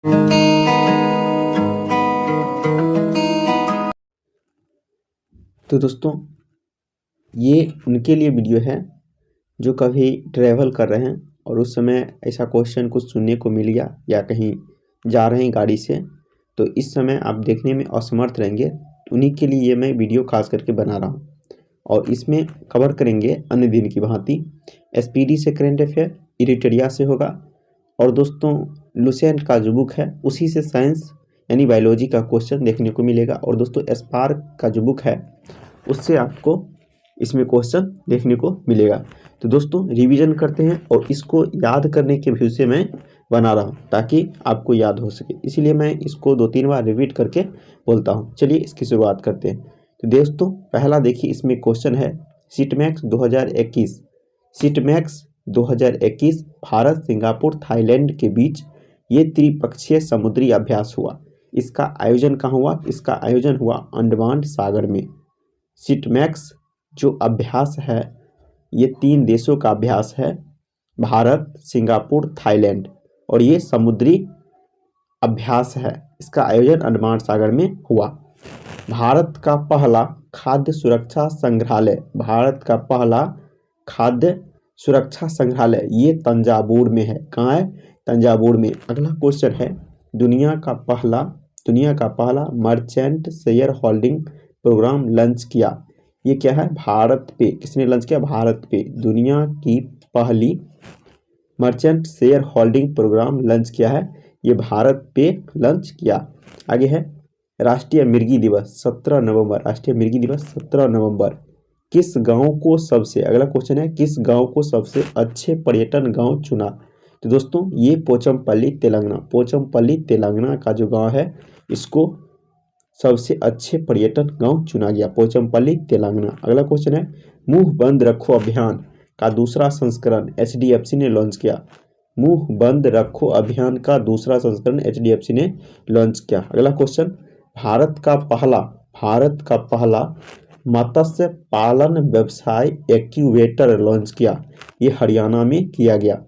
तो दोस्तों, ये उनके लिए वीडियो है जो कभी ट्रैवल कर रहे हैं और उस समय ऐसा क्वेश्चन कुछ सुनने को मिल गया या कहीं जा रहे हैं गाड़ी से, तो इस समय आप देखने में असमर्थ रहेंगे। उन्हीं के लिए ये मैं वीडियो खास करके बना रहा हूँ और इसमें कवर करेंगे अन्य दिन की भांति एसपीडी से करेंट अफेयर, इरिटेरिया से होगा और दोस्तों लुसेंट का जो बुक है उसी से साइंस यानी बायोलॉजी का क्वेश्चन देखने को मिलेगा और दोस्तों स्पार्क का जो बुक है उससे आपको इसमें क्वेश्चन देखने को मिलेगा। तो दोस्तों रिवीजन करते हैं और इसको याद करने के व्यू से मैं बना रहा हूँ ताकि आपको याद हो सके, इसीलिए मैं इसको 2-3 बार रिपीट करके बोलता हूँ। चलिए इसकी शुरुआत करते हैं। तो दोस्तों पहला देखिए, इसमें क्वेश्चन है सीटमैक्स 2021। सीटमैक्स 2021 भारत, सिंगापुर, थाईलैंड के बीच ये त्रिपक्षीय समुद्री अभ्यास हुआ। इसका आयोजन कहाँ हुआ? इसका आयोजन हुआ अंडमान सागर में। सीटमैक्स जो अभ्यास है ये 3 देशों का अभ्यास है, भारत, सिंगापुर, थाईलैंड, और ये समुद्री अभ्यास है। इसका आयोजन अंडमान सागर में हुआ। भारत का पहला खाद्य सुरक्षा संग्रहालय, भारत का पहला खाद्य सुरक्षा संग्रहालय ये तंजावुर में है। कहाँ है? तंजावुर में। अगला क्वेश्चन है दुनिया का पहला merchant share holding program launch किया। ये क्या है? भारत पे। किसने लॉन्च किया? भारत पे। दुनिया की पहली merchant share holding program launch किया है, ये भारत पे लॉन्च किया। आगे है राष्ट्रीय मिर्गी दिवस 17 नवंबर। राष्ट्रीय मिर्गी दिवस 17 नवंबर। किस गांव को सबसे, अगला क्वेश्चन है किस गांव को सबसे अच्छे पर्यटन गांव चुना? तो दोस्तों ये पोचमपल्ली तेलंगाना। पोचमपल्ली तेलंगाना का जो गांव है इसको सबसे अच्छे पर्यटन गांव चुना गया, पोचमपल्ली तेलंगाना। अगला क्वेश्चन है मुंह बंद रखो अभियान का दूसरा संस्करण एचडीएफसी ने लॉन्च किया। मुंह बंद रखो अभियान का दूसरा संस्करण एचडीएफसी ने लॉन्च किया। अगला क्वेश्चन भारत का पहला मत्स्य पालन व्यवसाय एक्यूवेटर लॉन्च किया, ये हरियाणा में किया गया।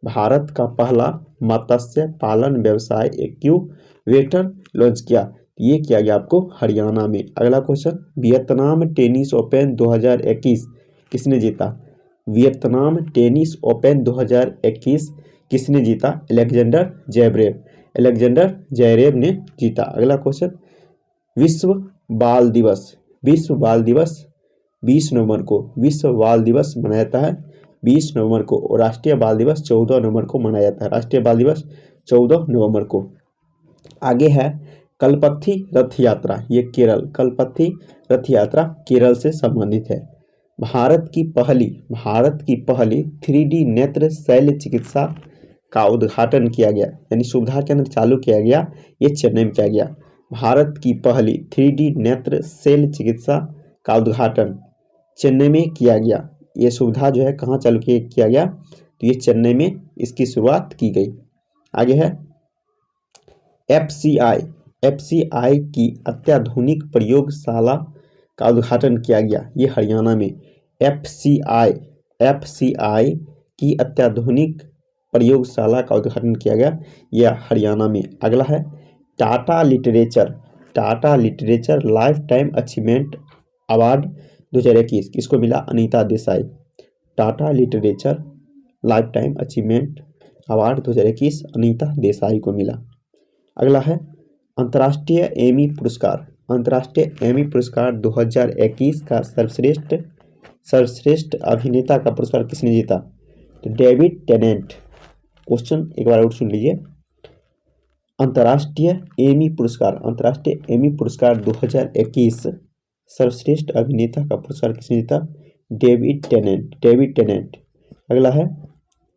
भारत का पहला मत्स्य पालन व्यवसाय एक्यूवेटर लॉन्च किया, ये किया गया आपको हरियाणा में। अगला क्वेश्चन वियतनाम टेनिस ओपन 2021 किसने जीता? वियतनाम टेनिस ओपन 2021 किसने जीता? Alexander Zverev. अलेक्जेंडर ज़वेरेव ने जीता। अगला क्वेश्चन विश्व बाल दिवस 20 नवंबर को विश्व बाल दिवस मनाया जाता है 20 नवंबर को, और राष्ट्रीय बाल दिवस 14 नवंबर को मनाया जाता है। राष्ट्रीय बाल दिवस 14 नवंबर को। आगे है कल्पथी रथ यात्रा, ये केरल, कल्पथी रथ यात्रा केरल से संबंधित है। भारत की पहली 3D नेत्र शल्य चिकित्सा का उद्घाटन किया गया, यानी सुविधा केंद्र चालू किया गया, ये चेन्नई में किया गया। भारत की पहली 3D नेत्र शल्य चिकित्सा का उद्घाटन चेन्नई में किया गया। ये सुविधा जो है कहाँ चालू किया गया? तो ये चेन्नई में इसकी शुरुआत की गई। आगे है एफसीआई की अत्याधुनिक प्रयोगशाला का उद्घाटन किया गया, ये हरियाणा में। एफसीआई की अत्याधुनिक प्रयोगशाला का उद्घाटन किया गया, यह हरियाणा में। अगला है Tata literature life time achievement award 2021 किसको मिला? Anita Desai. Tata literature life time achievement award 2021 Anita Desai को मिला। अगला है अंतर्राष्ट्रीय एमी पुरस्कार 2021 का सर्वश्रेष्ठ अभिनेता का पुरस्कार किसने जीता? तो डेविड टेनेंट। क्वेश्चन एक बार और सुन लीजिए। अंतर्राष्ट्रीय एमी पुरस्कार 2021 सर्वश्रेष्ठ अभिनेता का पुरस्कार किसने जीता? David Tennant. अगला है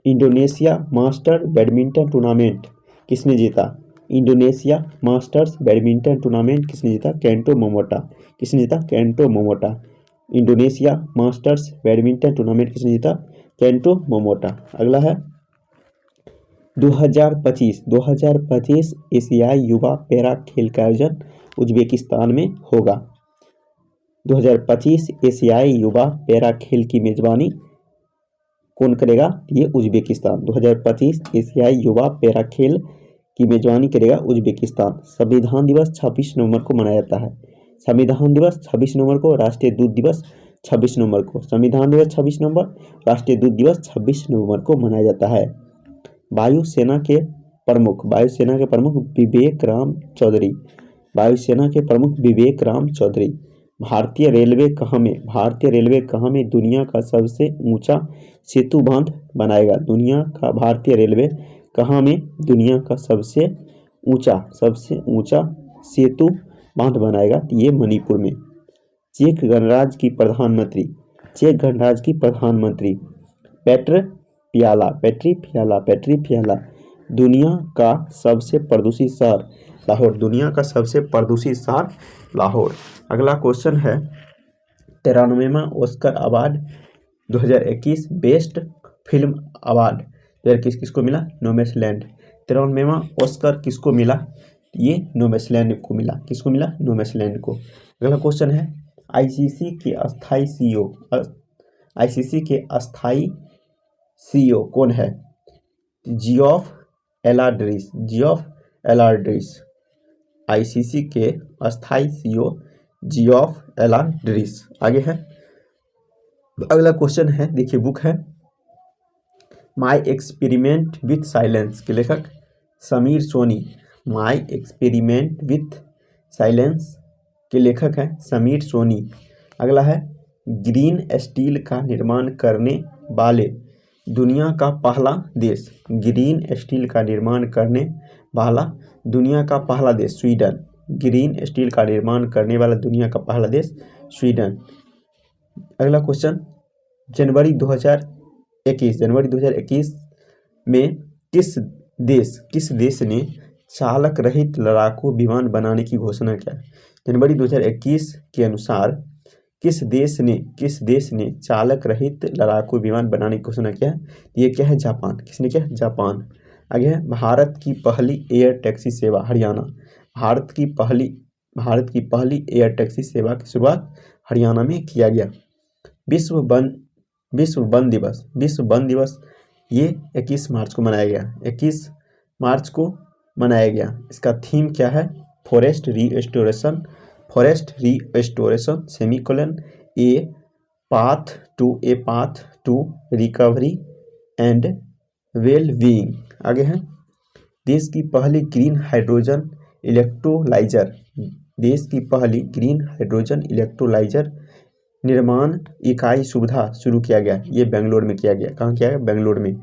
इंडोनेशिया मास्टर बैडमिंटन टूर्नामेंट किसने जीता? इंडोनेशिया मास्टर्स बैडमिंटन टूर्नामेंट किसने जीता? Kento Momota. किसने जीता? Kento Momota. Indonesia masters badminton tournament किसने जीता? Kento Momota. अगला है 2025 एशियाई युवा पैरा खेल का आयोजन उज्बेकिस्तान में होगा। 2025 एशियाई युवा पैरा खेल की मेजबानी कौन करेगा? ये उज्बेकिस्तान। 2025 एशियाई युवा पैरा खेल की मेजबानी करेगा उज्बेकिस्तान। संविधान दिवस 26 नवंबर को मनाया जाता है। संविधान दिवस 26 नवंबर को, राष्ट्रीय दूध दिवस 26 नवंबर को। संविधान दिवस 26 नवंबर, राष्ट्रीय दूध दिवस 26 नवंबर को मनाया जाता है। वायुसेना के प्रमुख विवेक राम चौधरी। वायुसेना के प्रमुख विवेक राम चौधरी। भारतीय रेलवे कहाँ में दुनिया का सबसे ऊंचा सेतु बांध बनाएगा? भारतीय रेलवे कहाँ में दुनिया का सबसे ऊंचा सेतु बांध बनाएगा? ये मणिपुर में। चेक गणराज्य की प्रधानमंत्री पेट्री प्याला। दुनिया का सबसे प्रदूषित शहर लाहौर। अगला क्वेश्चन है 93वां Oscar award 2021 best film award 2021 किसको मिला? नोमैडलैंड। 93वां ऑस्कर किसको मिला? ये नोमैडलैंड को मिला। किसको मिला? नोमैडलैंड को। अगला क्वेश्चन है आईसीसी के अस्थाई सीईओ कौन है? जियोफ एलार्डिस। आईसीसी के अस्थाई सीईओ जियोफ एलार्डिस। आगे है अगला क्वेश्चन है, देखिए बुक है माई एक्सपेरिमेंट विथ साइलेंस के लेखक Sameer Soni. My experiment with silence के लेखक हैं समीर सोनी। अगला है ग्रीन स्टील का निर्माण करने वाले दुनिया का पहला देश। ग्रीन स्टील का निर्माण करने वाला दुनिया का पहला देश स्वीडन। ग्रीन स्टील का निर्माण करने वाला दुनिया का पहला देश स्वीडन। अगला क्वेश्चन जनवरी 2021 में किस देश ने चालक रहित लड़ाकू विमान बनाने की घोषणा किया? जनवरी 2021 के अनुसार किस देश ने चालक रहित लड़ाकू विमान बनाने की घोषणा किया है? ये क्या है? जापान। किसने किया? जापान। आगे है भारत की पहली एयर टैक्सी सेवा हरियाणा। भारत की पहली एयर टैक्सी सेवा की शुरुआत हरियाणा में किया गया। विश्व वन दिवस ये 21 मार्च को मनाया गया। 21 मार्च को मनाया गया। इसका थीम क्या है? Forest restoration semicolon a path to recovery and well being. आगे है देश की पहली ग्रीन हाइड्रोजन इलेक्ट्रोलाइजर निर्माण इकाई सुविधा शुरू किया गया। ये बेंगलोर में किया गया। कहाँ किया गया? बेंगलोर में।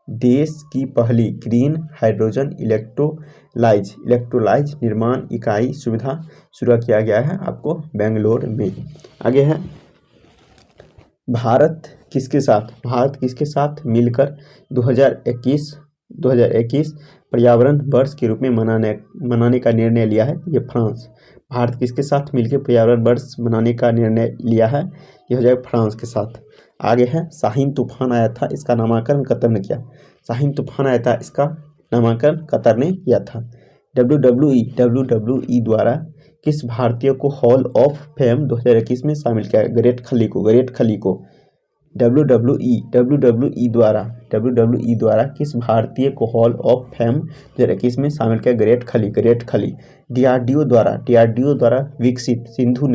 देश की पहली ग्रीन हाइड्रोजन इलेक्ट्रोलाइज निर्माण इकाई सुविधा शुरू किया गया है आपको बेंगलोर में। आगे है भारत किसके साथ मिलकर 2021 पर्यावरण वर्ष के रूप में मनाने का निर्णय लिया है? ये फ्रांस। भारत किसके साथ मिलकर पर्यावरण वर्ष मनाने का निर्णय लिया है? ये हो जाएगा फ्रांस के साथ। आगे है शाहीन तूफान आया था, इसका नामांकन कतर ने किया। शाहीन तूफान आया था, इसका नामांकन कतर ने किया था। WWE द्वारा किस भारतीय को हॉल ऑफ फेम 2021 में शामिल किया? ग्रेट खली को। WWE द्वारा किस भारतीय को हॉल ऑफ फेम 2021 में शामिल किया? ग्रेट खली। DRDO द्वारा विकसित सिंधु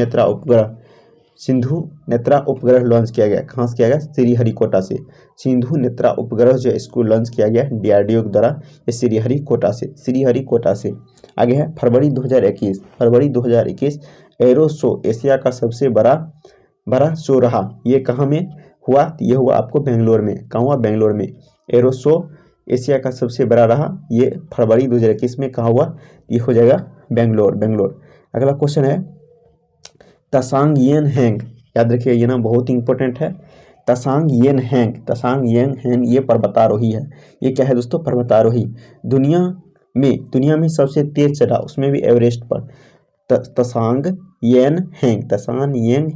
नेत्रा उपग्रह लॉन्च किया गया। कहाँ से किया गया? श्रीहरिकोटा से। सिंधु नेत्रा उपग्रह जो इसको लॉन्च किया गया DRDO के द्वारा, ये श्रीहरिकोटा से। आगे है फरवरी 2021 एरो शो एशिया का सबसे बड़ा शो रहा। ये कहाँ में हुआ? ये हुआ आपको बेंगलोर में। कहाँ हुआ? बेंगलोर में। एरो शो एशिया का सबसे बड़ा रहा, ये फरवरी 2021 में कहाँ हुआ? ये हो जाएगा बेंगलोर। अगला क्वेश्चन है तसांग येन हैंग। याद रखिए ये ना बहुत इंपॉर्टेंट है। तसांग येन हैंग ये पर्वतारोही है। ये क्या है दोस्तों? पर्वतारोही। दुनिया में सबसे तेज चढ़ा, उसमें भी एवरेस्ट पर। तसांग येन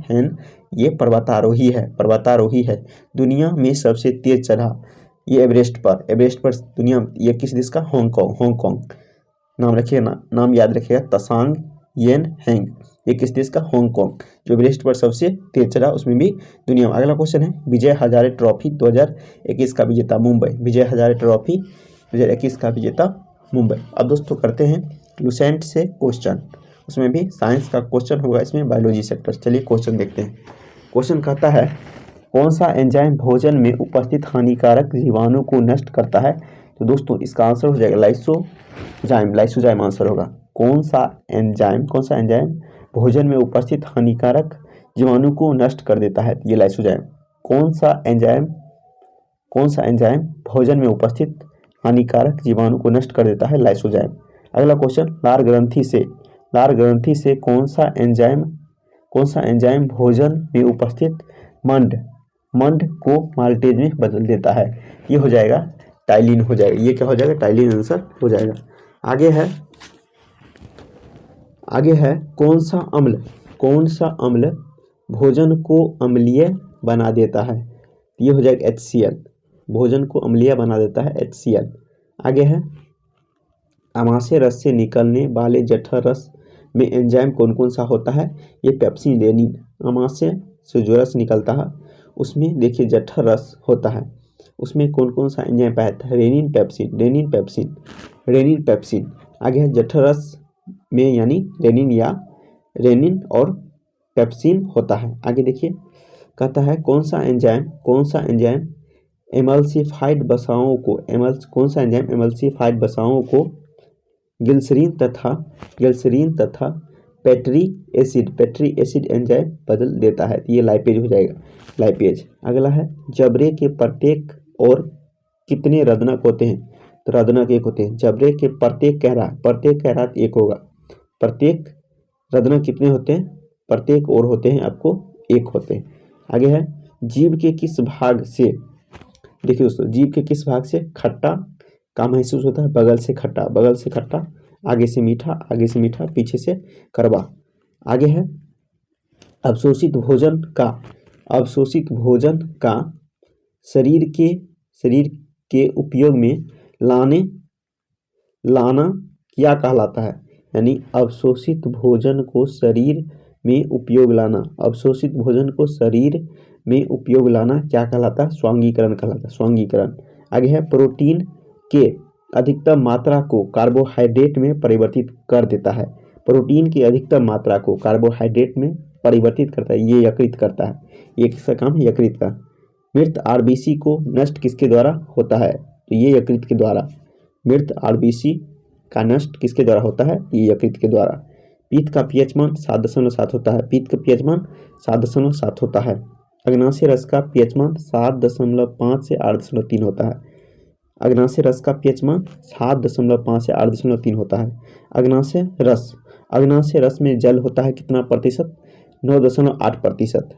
हैंग ये पर्वतारोही है। दुनिया में सबसे तेज चढ़ा ये एवरेस्ट पर दुनिया। ये किस देश का? हांगकांग। नाम याद रखिएगा तसांग येन हैंग। ये किस देश का? हांगकांग। जो एवरेस्ट पर सबसे तेज चढ़ा, उसमें भी दुनिया में। अगला क्वेश्चन है विजय हजारे ट्रॉफी 2021 का विजेता मुंबई। विजय हजारे ट्रॉफी 2021 का विजेता मुंबई। अब दोस्तों करते हैं लुसेंट से क्वेश्चन, उसमें भी साइंस का क्वेश्चन होगा, इसमें बायोलॉजी सेक्टर। चलिए क्वेश्चन देखते हैं। क्वेश्चन कहता है कौन सा एंजाइम भोजन में उपस्थित हानिकारक जीवाणु को नष्ट करता है। तो दोस्तों इसका आंसर हो जाएगा लाइसोजाइम, लाइसोजाइम आंसर होगा। कौन सा एंजाइम भोजन में उपस्थित हानिकारक जीवाणु को नष्ट कर देता है, ये लाइसोजाइम। कौन सा एंजाइम भोजन में उपस्थित हानिकारक जीवाणु को नष्ट कर देता है, लाइसोजाइम। अगला क्वेश्चन, लार ग्रंथि से कौन सा एंजाइम भोजन में उपस्थित मंड को माल्टेज में बदल देता है। ये हो जाएगा टाइलिन हो जाएगा। ये क्या हो जाएगा, टाइलिन आंसर हो जाएगा। आगे है कौन सा अम्ल भोजन को अम्लीय बना देता है। ये हो जाएगा HCl, भोजन को अम्लीय बना देता है HCl। आगे है अमाशय रस से निकलने वाले जठर रस में एंजाइम कौन कौन सा होता है। ये पेप्सिन, रेनिन। अमाशय से जो रस निकलता है उसमें देखिए जठर रस होता है, उसमें कौन कौन सा एंजाइम पाया जाता है, रेनिन पेप्सिन। आगे है जठर रस में यानी रेनिन और पेप्सिन होता है। आगे देखिए कहता है कौन सा एंजाइम एमल्सिफाइड वसाओं को ग्लिसरीन तथा पैट्री एसिड एंजाइम बदल देता है। ये लाइपेज हो जाएगा, लाइपेज। अगला है जबड़े के प्रत्येक और कितने रदनक होते हैं। तो रदनक एक होते हैं। जबड़े के प्रत्येक कहरात एक होगा। प्रत्येक रदनक कितने होते हैं, प्रत्येक और होते हैं आपको एक होते हैं। आगे है जीभ के किस भाग से, देखिए दोस्तों जीभ के किस भाग से खट्टा का महसूस होता है। बगल से खट्टा, आगे से मीठा, पीछे से कड़वा। आगे है अवशोषित भोजन का शरीर के उपयोग में लाना क्या कहलाता है। यानी अवशोषित भोजन को शरीर में उपयोग लाना क्या कहलाता है, स्वांगीकरण कहलाता है, स्वांगीकरण। आगे है प्रोटीन के अधिकतम मात्रा को कार्बोहाइड्रेट में परिवर्तित कर देता है। प्रोटीन की अधिकतम मात्रा को कार्बोहाइड्रेट में परिवर्तित करता है, ये यकृत करता है। ये किसका काम है, यकृत का। मृत आरबीसी को नष्ट किसके द्वारा होता है, तो ये यकृत के द्वारा। मृत आरबीसी का नष्ट किसके द्वारा होता है, ये यकृत के द्वारा। पित्त का पीएच मान 7.7 होता है। अग्नाशय रस का पीएच मान 7.5 से 8.3 होता है। अग्नाशय रस का पीएच मान 7.5 से 8.3 होता है। अग्नाशय रस में जल होता है कितना प्रतिशत, 9.8%।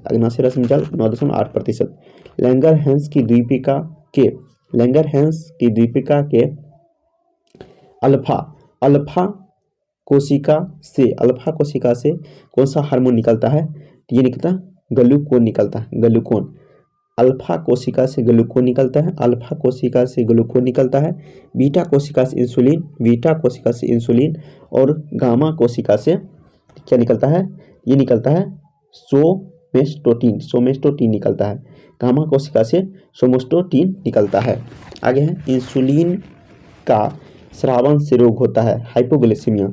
अग्नाशय रस में जल 9.8%। लैंगरहैंस की द्वीपिका के अल्फा कोशिका से कौन सा हार्मोन निकलता है, ये निकलता है ग्लूकोन निकलता है, ग्लूकोन। अल्फा कोशिका से ग्लूकोन निकलता है। बीटा कोशिका से इंसुलिन और गामा कोशिका से क्या निकलता है, ये निकलता है सोमेस्टोटीन निकलता है। गामा कोशिका से सोमेस्टोटीन निकलता है। आगे है इंसुलिन का स्रावन से रोग होता है, हाइपोग्लाइसीमिया।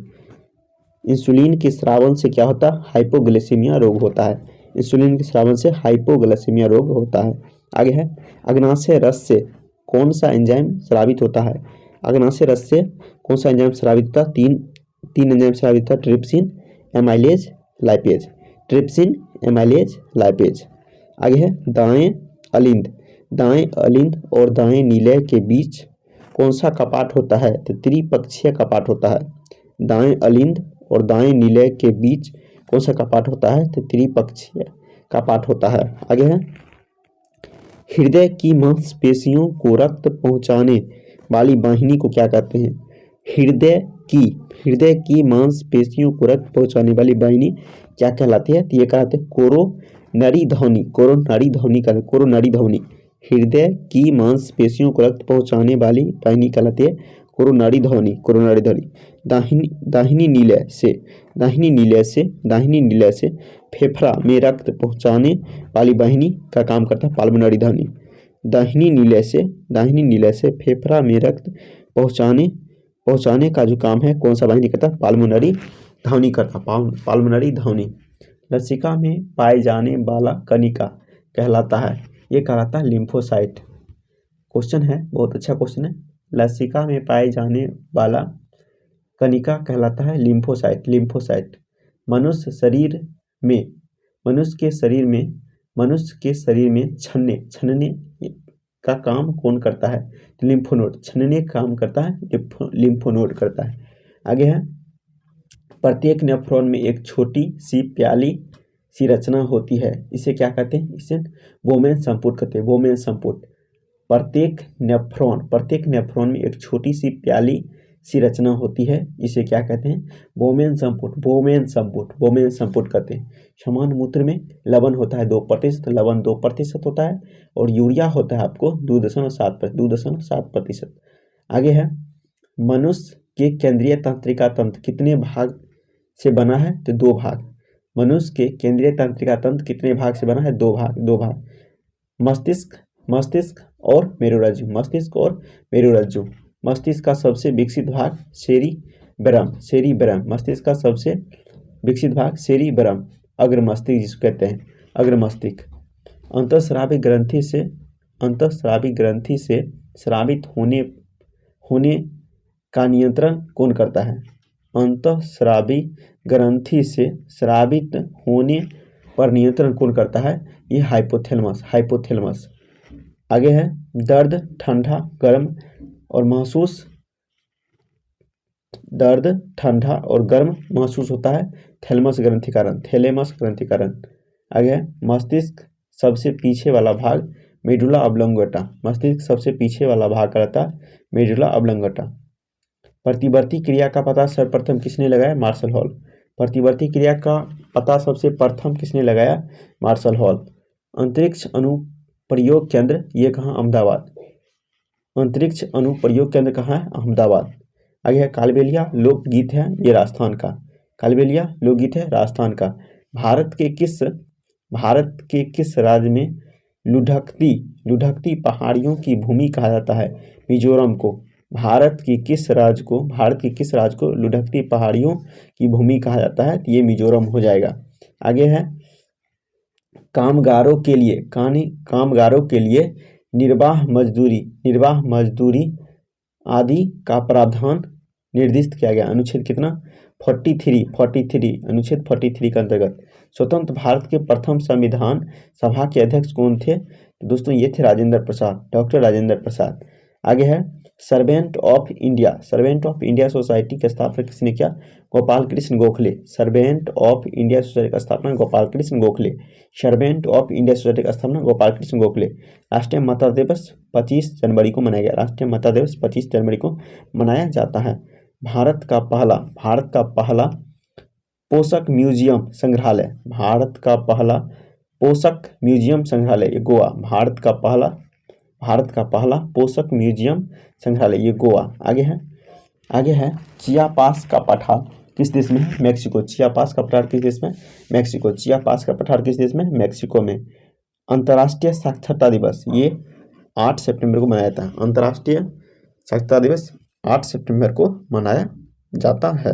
इंसुलिन के स्रावन से क्या होता है, हाइपोग्लाइसीमिया रोग होता है। इंसुलिन के स्रावन से हाइपोग्लाइसीमिया रोग होता है। आगे है अग्नाशय रस से कौन सा एंजाइम स्रावित होता है। अग्नाशय रस से कौन सा एंजाइम स्रावित होता है, तीन एंजाइम स्रावित होता है, ट्रिप्सिन, एमाइलेज, लाइपेज। आगे है दाएं अलिंद और दाएं नीलय के बीच कौन सा कपाट होता है, तो त्रिपक्षीय कपाट होता है। दाएं अलिंद और दाएं नीलय के बीच कौन सा कपाट होता है, तो त्रिपक्षीय कपाट होता है। आगे है हृदय की मांसपेशियों को रक्त पहुंचाने वाली वाहिनी को क्या कहते हैं। हृदय की मांसपेशियों को रक्त पहुंचाने वाली वाहिनी क्या कहलाती है, तो ये कहलाते हैं कोरोनरी ध्वनि। हृदय की मांसपेशियों को रक्त पहुंचाने वाली वाहिनी कहलाती है कोरोनरी ध्वनि। दाहिनी नीलय से फेफड़ा में रक्त पहुंचाने वाली वाहिनी का काम करता है पाल्मोनरी ध्वनि। दाहिनी नीलय से फेफड़ा में रक्त पहुँचाने का जो काम है कौन सा वाहिनी करता है? पाल्मोनरी धमनी करता, पाल्मोनरी धमनी। लसिका में पाए जाने वाला कणिका कहलाता है, ये कहलाता है लिम्फोसाइट। क्वेश्चन है, बहुत अच्छा क्वेश्चन है। लसिका में पाए जाने वाला कणिका कहलाता है लिम्फोसाइट। लिम्फोसाइट मनुष्य के शरीर में छनने का काम कौन करता है? लिम्फोनोड। छनने का काम करता है लिम्फोनोड करता है। आगे है, प्रत्येक नेफ्रॉन में एक छोटी सी प्याली सी रचना होती है, इसे क्या कहते हैं? इसे बोमेन संपुट कहते हैं, बोमेन संपुट। प्रत्येक नेफ्रॉन में एक छोटी सी प्याली सी रचना होती है, इसे क्या कहते हैं? बोमेन संपुट कहते हैं। समान मूत्र में लवण होता है 2%, लवण 2% होता है, और यूरिया होता है आपको 2.7%। आगे है, मनुष्य के केंद्रीय तंत्रिका तंत्र कितने भाग से बना है? तो 2 भाग। मनुष्य के केंद्रीय तंत्रिका तंत्र कितने भाग से बना है? 2 भाग। मस्तिष्क और मेरुरज्जु। मस्तिष्क का सबसे विकसित भाग सेरिबेरम। मस्तिष्क का सबसे विकसित भाग सेरिबेरम, अग्र मस्तिष्क जिसको कहते हैं, अग्र मस्तिष्क। अंतःस्रावी ग्रंथि से स्रावित होने का नियंत्रण कौन करता है? अंतःस्रावी ग्रंथि से स्रावित होने पर नियंत्रण कौन करता है? ये हाइपोथैलेमस। आगे है, दर्द ठंडा गर्म महसूस होता है थैलेमस ग्रंथि कारण। आगे है, मस्तिष्क सबसे पीछे वाला भाग मेडुला ऑब्लोंगेटा। मस्तिष्क सबसे पीछे वाला भाग कहलाता है मेडुला ऑब्लोंगेटा। प्रतिवर्ती क्रिया का पता सर्वप्रथम किसने लगाया? Marshall Hall. प्रतिवर्ती क्रिया का पता सबसे प्रथम किसने लगाया? Marshall Hall. अंतरिक्ष अनुप्रयोग केंद्र ये कहाँ? अहमदाबाद। अंतरिक्ष अनुप्रयोग केंद्र कहाँ है? अहमदाबाद। आगे है, कालबेलिया लोकगीत है, ये राजस्थान का। कालबेलिया लोकगीत है राजस्थान का। भारत के किस राज्य में लुढ़कती पहाड़ियों की भूमि कहा जाता है? मिजोरम को। भारत के किस राज्य को लुढ़कती पहाड़ियों की भूमि कहा जाता है? तो ये मिजोरम हो जाएगा। आगे है, कामगारों के लिए निर्वाह मजदूरी आदि का प्रावधान निर्दिष्ट किया गया। अनुच्छेद कितना? 43 अनुच्छेद 43 के अंतर्गत। स्वतंत्र भारत के प्रथम संविधान सभा के अध्यक्ष कौन थे? तो दोस्तों ये थे डॉक्टर राजेंद्र प्रसाद। आगे है, सर्वेंट ऑफ इंडिया सोसाइटी की स्थापना किसने किया? Gopal Krishna Gokhale. Servant of India society की स्थापना गोपाल कृष्ण गोखले। राष्ट्रीय मतदाता दिवस 25 जनवरी को मनाया गया। राष्ट्रीय मतदाता दिवस 25 जनवरी को मनाया जाता है। भारत का पहला पोषक म्यूजियम संग्रहालय गोवा। भारत का पहला पोषक म्यूजियम संग्रहालय ये गोवा। आगे है, चियापास का पठार किस देश में है? मैक्सिको। चियापास का पठार किस देश में? मैक्सिको में। अंतर्राष्ट्रीय साक्षरता दिवस ये 8 सितंबर को मनाया जाता है। अंतर्राष्ट्रीय साक्षरता दिवस 8 सितंबर को मनाया जाता है।